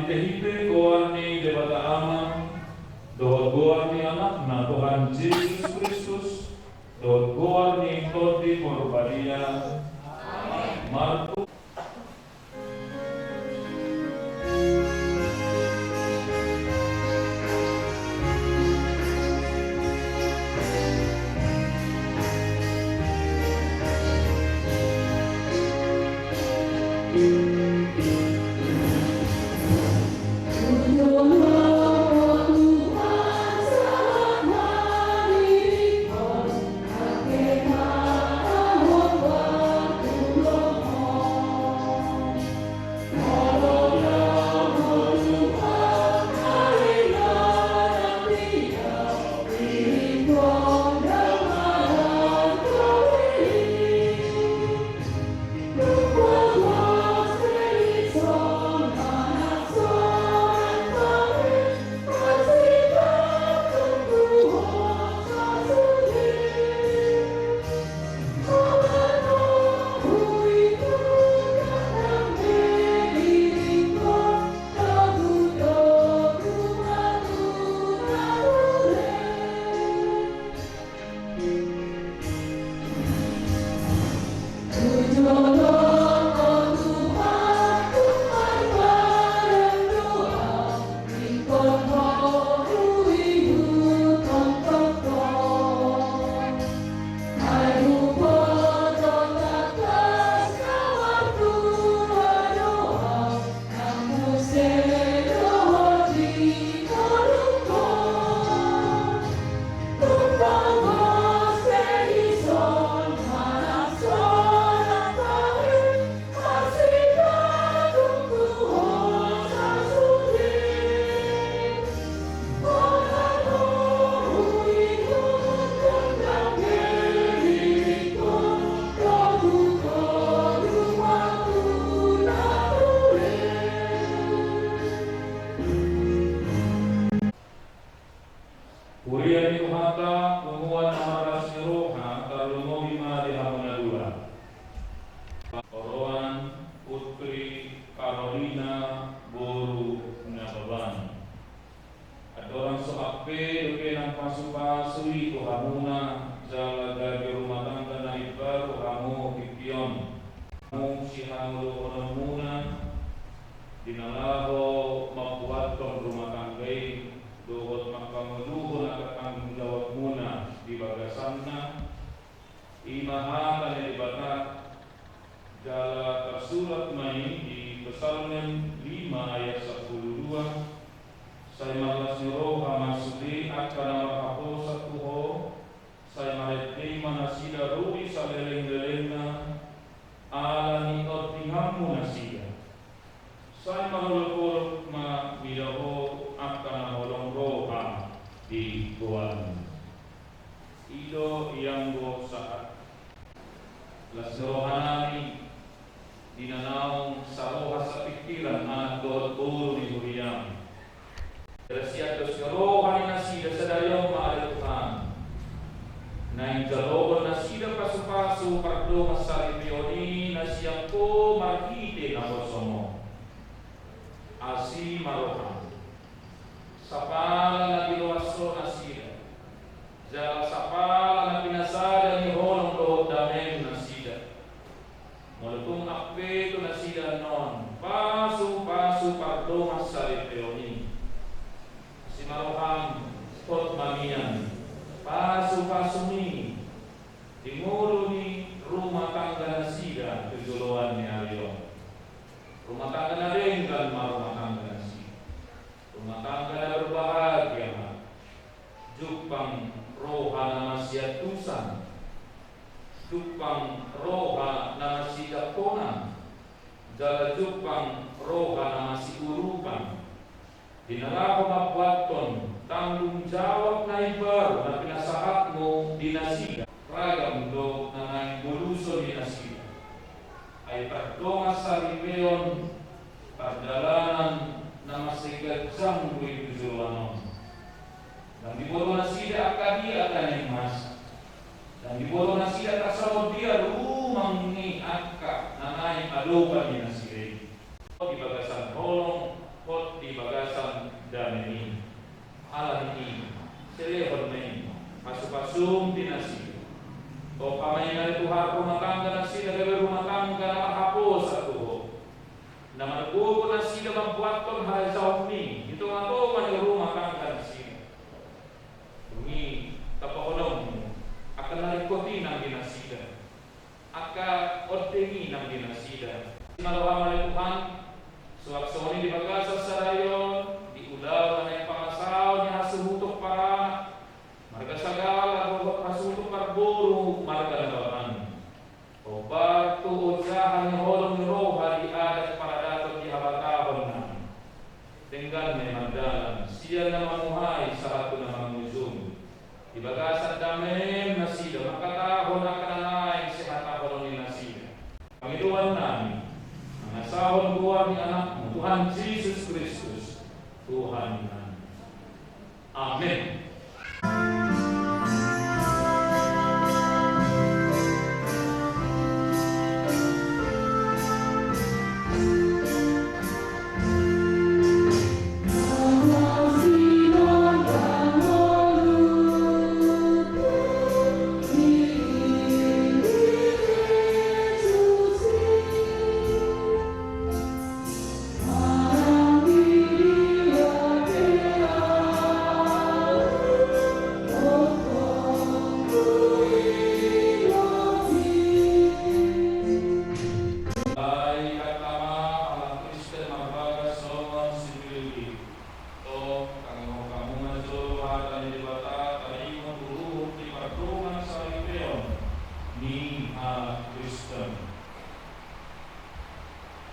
Ite koani debata aman dohot goani anak na Tuhan Yesus Kristus dohot goani todi korbalia Markus Uriani kuhata kumuan amaras roha tarumo bima dihamunadura. Oroan Putri Carolina Boru Nababan. Adorang soape duke nang pasu-pasui kuhamuna jala dari rumah tangga na ibaru kamu kipion. Kamu sihamulu onamuna dinalaho mabuaton rumah tanggai dohot makameluhun akan tanggung jawab muna di bagasanna imaha kali ibarat jala tersurat mai di Kesalengan 5 ayat 12 saya malas nyuruh kamasudi akan makapo satuho saya maletni manasida ruhi saleleng-lelengna alani otingamu nasida saya mahulukul ma bidaho akan holong roha di goan ido yang go saat las rohanani dinanaung saroha sa pikiran anak dohot buru di huriang Rasia dos rohani nasida sadayong maal Tuhan naing jalobon nasida pasu-pasu pardo masari pioni nasiyang ko marhite na bosomo asi marohan sapala na biluwaso nasida jala sapala na pinasada ni holong dohot dameng nasida mulutung akpe to nasida non pasu-pasu pardo masari pioni si marohan kot mamian pasu-pasu ni dimulu ni rumah tangga nasida kejuluan ni Aryo rumah tangga na denggan rumah tangga nasi rumah tangga na berbahagia jupang roha na masyatusan jupang roha na masyidaponan jala jupang roha na masigurupan dinalaho mabuaton tanggung jawab na ibaru na pinasahat mo dinasida ragam do na nang buluso dinasida ay pagdonga sa ribeon pagdalanan na masigadzang buhay tujuanon dan dibolo na sida akadia kaning mas dan dibolo na sida kasawad dia rumang ni akka na naing alupan ni nasida di bagasan holong kot pagsum dinasida. O kamay na ituhar rumah tangga na sila gabi rumah tangga na mahapos sa tuho. Na magbuko na sila magbuat kong halasaw ni. Ito nga to man rumah tangga na sila. Tumi tapakulong mo. Aka narikotin ang dinasida. Aka ordengi ng dinasida. Malawa malituhan. Suwak-suwani di bagasas sa rayon. Di ulaw na yung pangasaw niya sumutok para. Marga sagal at hasutok karburo marga labaran. O batu usahan ng holong ni Roha di adat para dato di habatahon na. Tinggal may magdalan. Siya na mamuhay sa ato na manguzum. Ibagasan damen na sila. Makatahon na kananay si hatahon ni nasila. Panginoon namin, ang asahon buwan ni anak mo, Tuhan Jesus Kristus, Tuhan namin. Amen.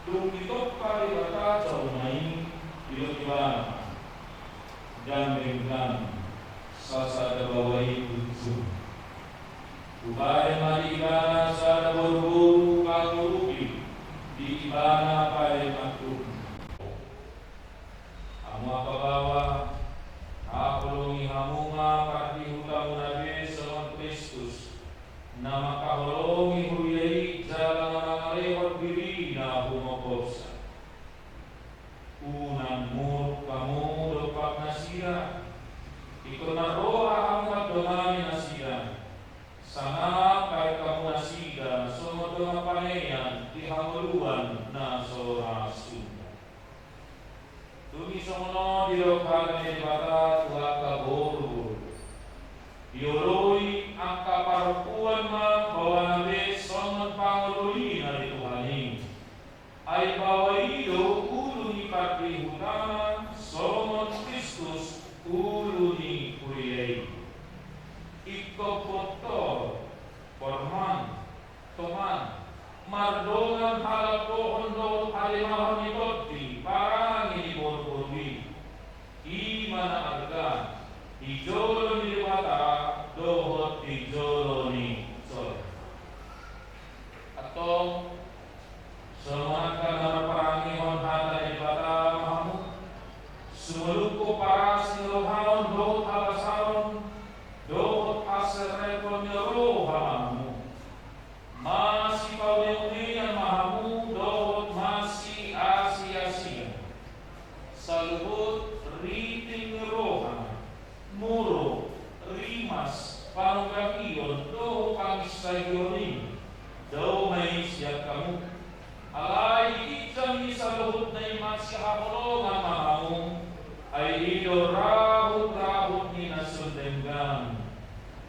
Lumitok kalibata sa unaing ilukiban dan bengkang sa sadabaway utsu. Ubay maligana sa daburu kangurupi di ibana pare matu. Amo kabawa akulungi hamunga pati hutamu nabi sa Kristus na makahulungi huyai jalan mangalewat diri na humokopsa. Unang mur kamu dopak nasira ikut na roha amat domani nasira sana kay kamu nasira sumo doma paneyan di hamuluan na sora sunda. Tumi somono di lokane bata tuha kaburu Yoloi angka parupuan ma bawa nabe songon pangoloi na dituhani. Ay bawa ido ulu ni patri hutana songon Kristus ulu ni kuriyai. Iko fotor, forman, toman, mardongan halapo ondo halimahon ni toti parang ini borborwi. Imana argan. Ijolo ni wata dohot ijolo ni sol. Atong semangat na parangi hon hata ni wata mahamu. Sumuluko para sinurohaon dohot alasaon dohot aserekon ni roha mahamu. Masih pawini yang mahamu dohot masih asia-asia. Saluhut riting roha. Muro, rimas, panungkakiyon, do kang sayonin, do may siya kamu. Alay, ikami sa luhut na iman siya hakulong ang mahamong, ay ido rahut-rahut ni nasundenggan.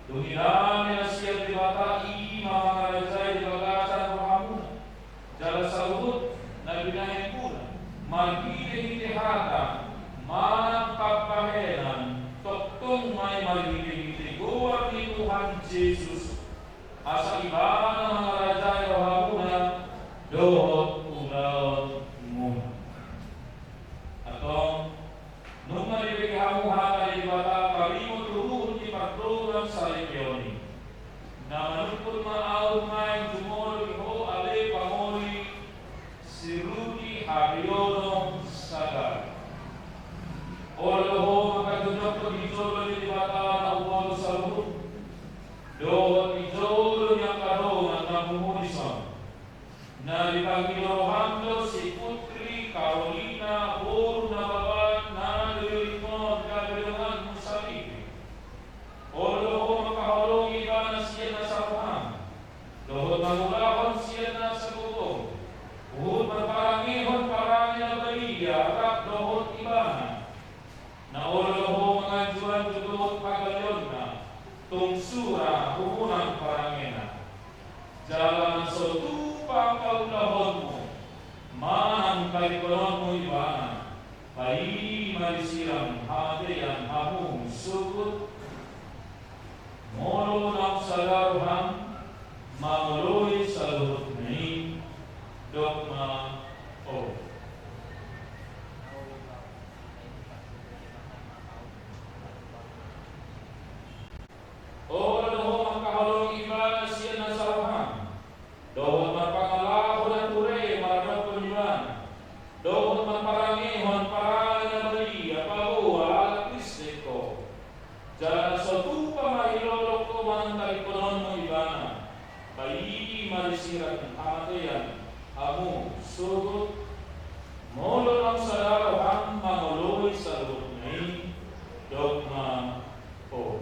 Duhinami na siya dibata, mga karajay di bagasan mahamuna. Jala sa luhut na binahin puna, magiging-itihata, magpapahenan, toktong may magiging guwag ni Tuhan Jesus asa iba ng mga rajay rohamuna dohot ulaw muna. Atong nung malibig hamuha kay bata kalimot luhun ni pagtulang sa lekyoni na manupod maaw may dumolo iho ale pangoli si Rudy Hariono Sagar. Olo makadunok ko ijolo ni bata na uwalo sa luhut. Dohot ijolo niya karoon ang namumulison. Na ipagmilohando si Putri Carolina Boro na babat na nililingkod kabilangan mo sa libre. Olo makaholo lahonmu, manang kalikolonmu ibana, pai malisiram hadian hamung sukut, molo nam salaruham, mamului salut nei, dogma o. Ora doho makahalong ibadah siya na saruham, doho magpangalahon at ture maramang paniban, doho magparangihon parang na bali apabuha at kristiko, dyan sa tupa mahilolok ko man talikonon mo ibana, bayi malisirat ng hatayan, amu sugot, molo ng salaruham mamuluwi sa lutnay, dogma o.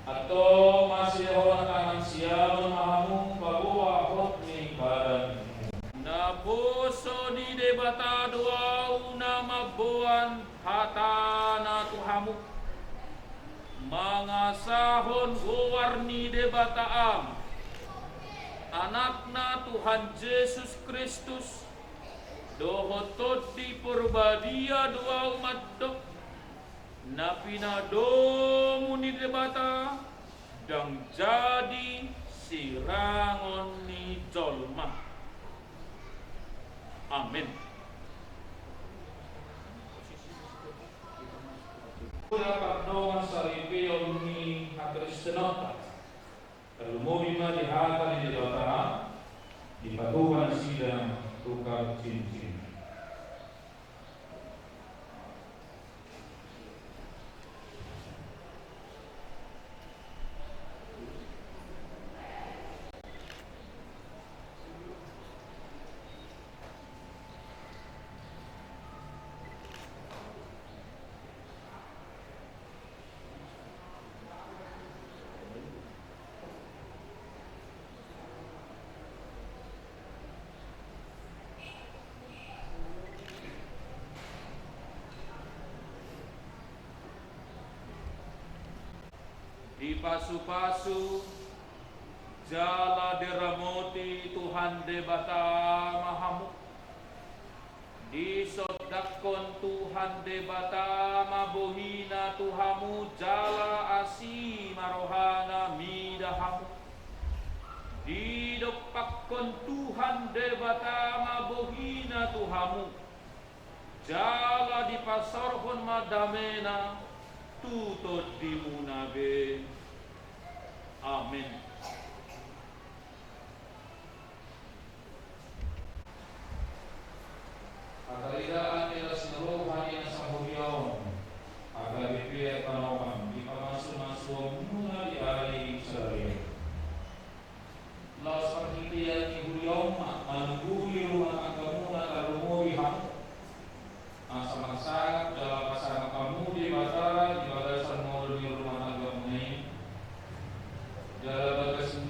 Ato masih orang tangan siya mahamung babuwa hot ni badan. Na puso ni debata dua una mabuan hata na tuhamuk. Mga sahon guwar ni debata am. Anak na Tuhan Yesus Kristus. Dohotod di purbadia dua umat dok. Na pinadomu ni debata dang jadi sirangon ni jolma. Amin. Dapat doang saripio ni Kristenota. Kalumuri ma dihata ni debata di patuhan sidang tukar cincin. Di pasu-pasu jala deramoti Tuhan debata mahamuk. Di sodakon Tuhan debata mabohina Tuhamu jala asi marohana midahamu. Di dopakon Tuhan debata mabohina Tuhamu jala di pasorhon madamena tutod di munabe. Amin. Akaridaan nila sinaruhan niya sa huliyaw, agar ipiyay panawakan, di pamasun-masuang muna di ari sa rin. Laos pagkitiyan ni huliyaw, manuguhi ruang ang kamuna karumuri ham, ang samansangat dalam pasangan kamu di mata, di bagasan modo di rumah tangga mengain, dalam bagasan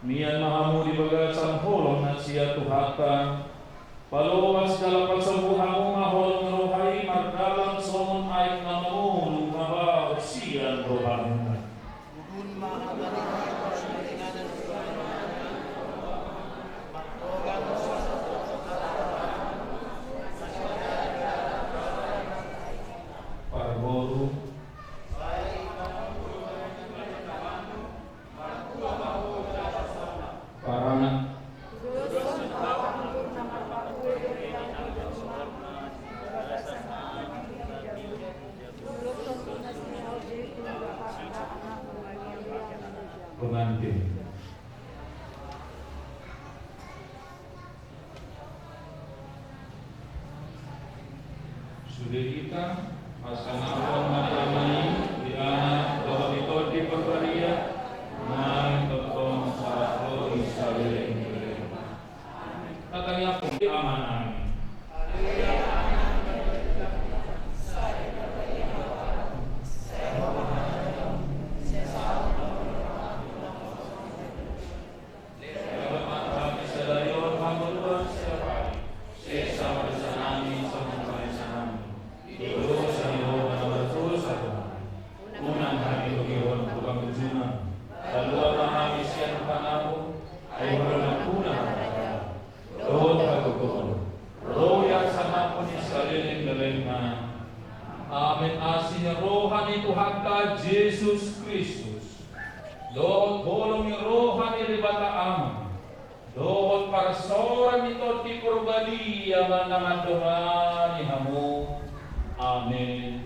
Mian mahamu di bagasan holong na siya tuhaka. Paluwas dalam pasembuhanmu maholong rohai mardalang somon aik namamu lumaba sian rohamu. Parboru Parana pengantin. Sudah kita asanawan matamani di anak bahwa itu di perberia main tentang satu Israel katanya pun amanan. Amin asinya rohani Tuhan Yesus Kristus. Dohot bolong rohani ribata aman. Dohot para seorang itu di kurbani yang mandangan dohani hamu. Amin.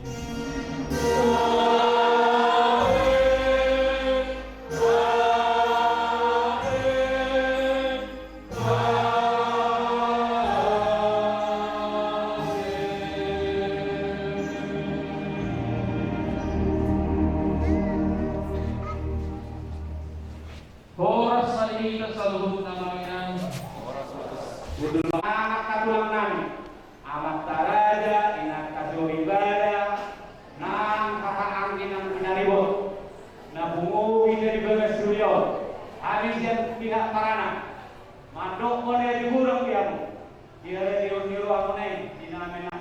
Horas malihita sa luhod ng Panginoon. Budul anak kadulang nami, amat taraja, inak kaduribada, nang kakaangin ng pinaribot, na bunguwi dari bagas studio, habis yang pihak parana, mandok mo na digurang diamo, kira diyo ako na dinamin na.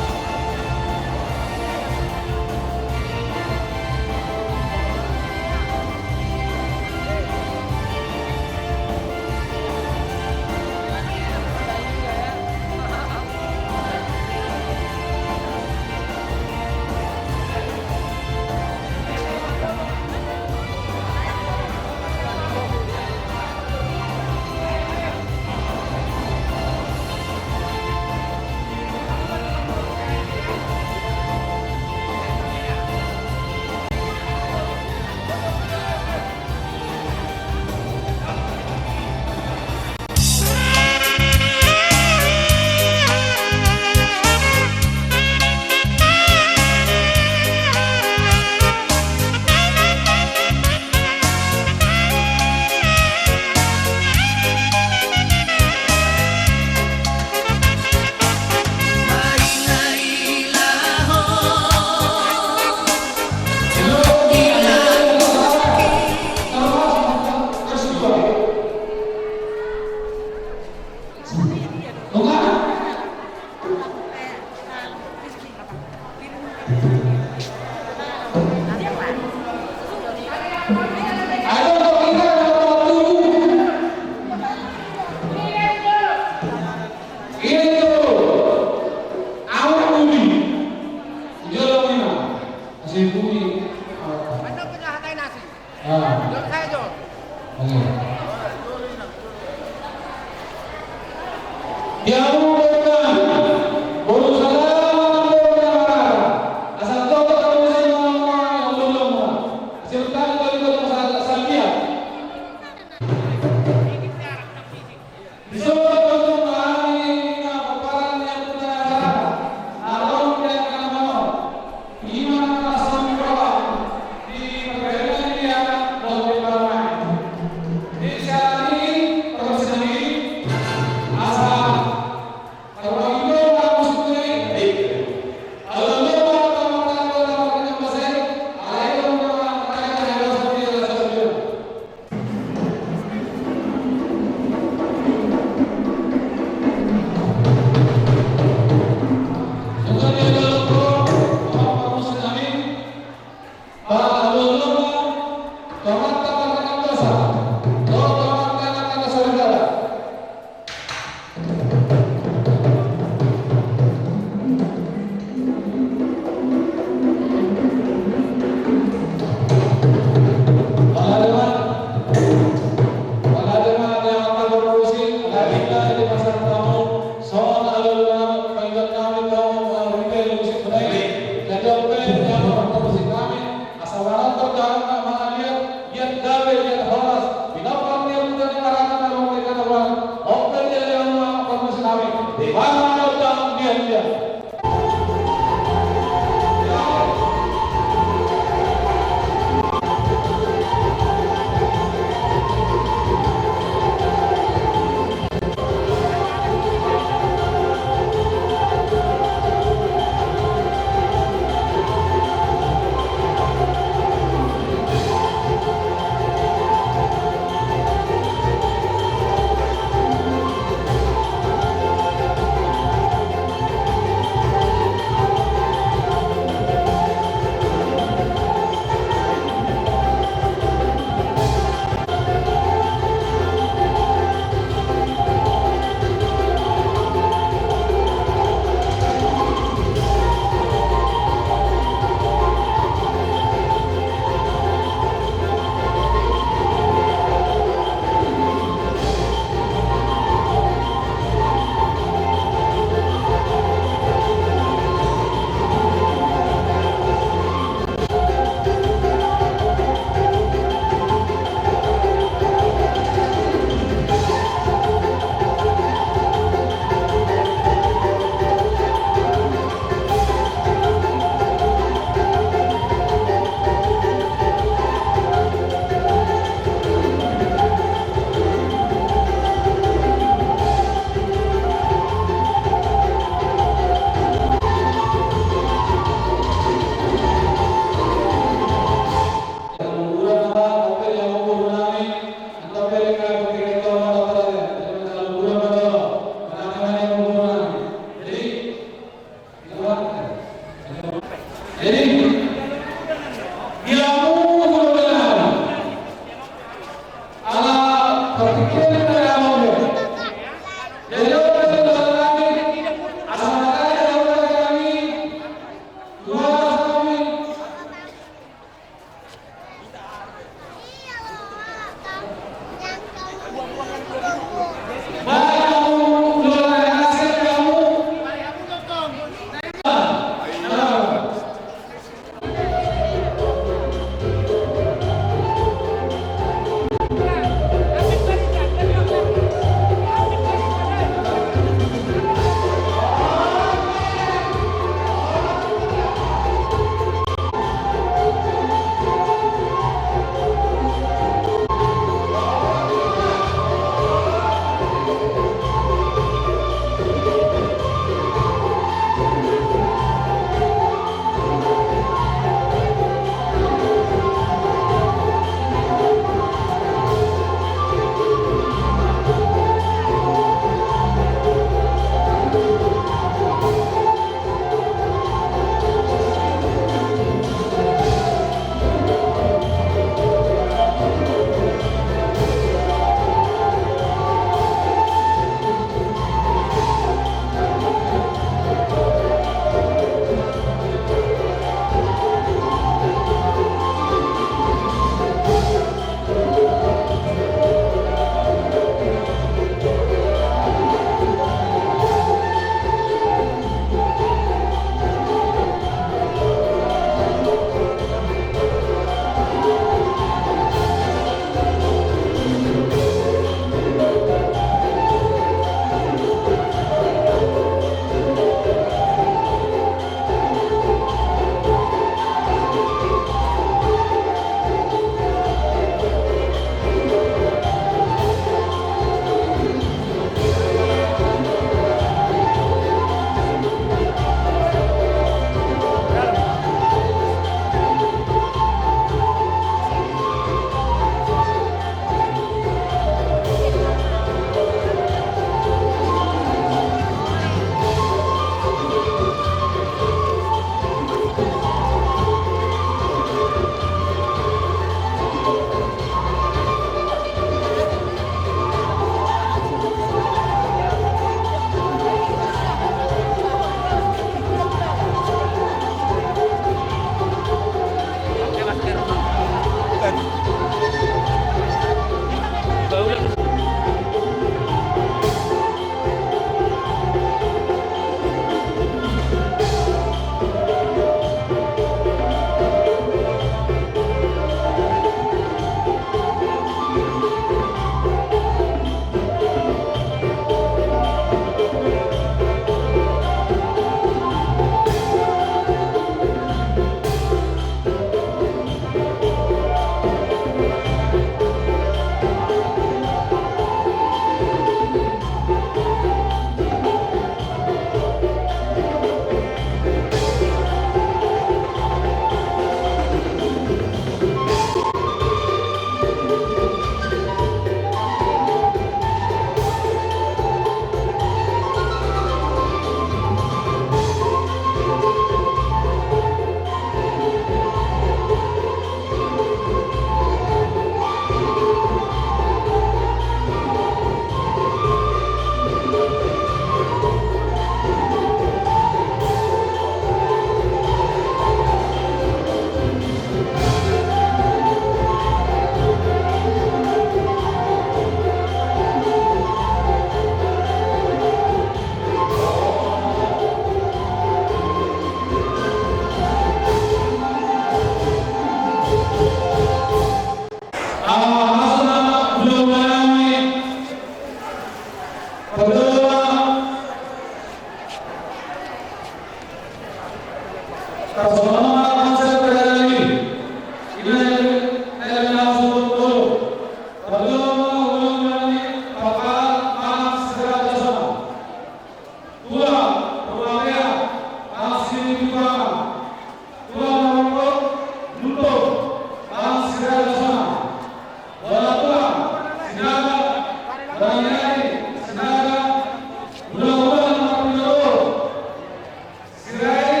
Sirai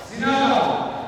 Sinaga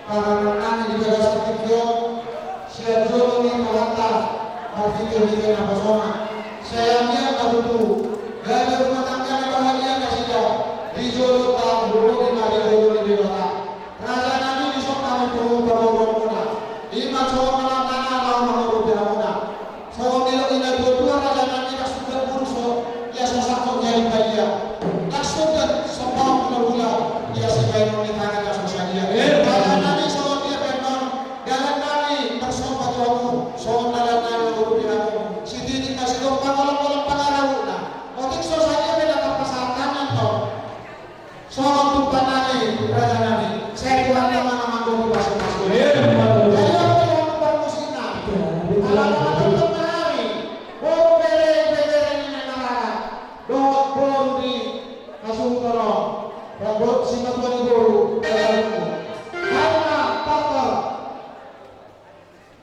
karena nani dijaga sakityo siya jolo ni mawata marfikir na pasoma saya niya kabutu gaya rumah tangga ni bahagia na siya di jolo ta bulo ni mari jolo ni dewata raja nani di sok kami tuhu pamobon muna lima cowok malangana mau menurut muna so nilo ina dua raja nani kasudah burso ya sasakot nyari kaya kasudah sopong nabula ya sebagai noni tangan ya sosialia raja nani so dia benon dalam nani bersobat wamu so dalam nani menurut diramu si dini kasih dompang kolom-kolom pangarau na otik so saja beda kapasatan to so tumpah nani raja nani saya kurang nama-nama dompang masuk-masuk saya orang bermusina ala-ala menari bere ini nenara dot bondi kasutoro rabot sinatuan guru karena pakar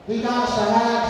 tidak sehat